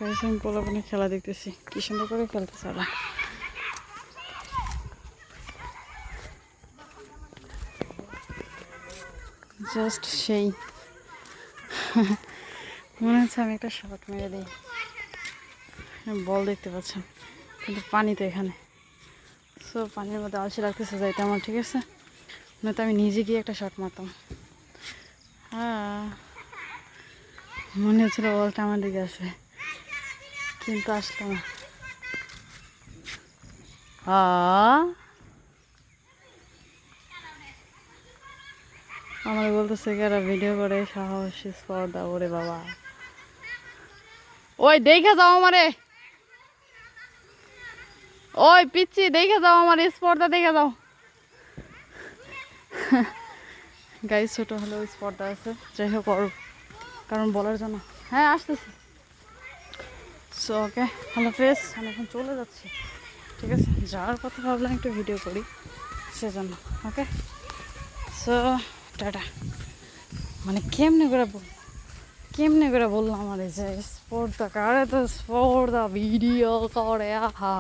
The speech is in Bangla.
আমি পোলাপানে খেলা দেখতেছি, কি সুন্দর করে খেলতেছে ওরা। জাস্ট সেই মনে হচ্ছে আমি একটা শট মেরে দিই। বল দেখতে পাচ্ছেন, কিন্তু পানি তো এখানে, সো পানির মধ্যে আলসি লাগতেছে যাইতে আমার, ঠিক আছে? নয়তো আমি নিজে গিয়ে একটা শট মারতাম। হ্যাঁ, মনে হচ্ছিল বলটা আমার দিকে আসবে, কিন্তু আসলো না। আমার বলতেছে যারা ভিডিও করে সাহসী স্পর্ধা, ওরে বাবা, ওই দেখে যাও আমারে, ওই পিচ্ছি দেখে যাও আমার স্পর্ধা, দেখে যাও। গাইজ ছোট হলেও স্পর্ধা আছে, যাই হোক ওর কারণ বলার জন্য। হ্যাঁ আসতেছি। সো ওকে, হ্যালো ফেস, আমি এখন চলে যাচ্ছি, ঠিক আছে? যাওয়ার কথা ভাবলাম একটু ভিডিও করি সেজন্য। ওকে, সো টাটা। মানে কেমনে করে বললাম আমার এই যে স্পর্ধা কারে, তো স্পর্ধা ভিডিও করে, আহা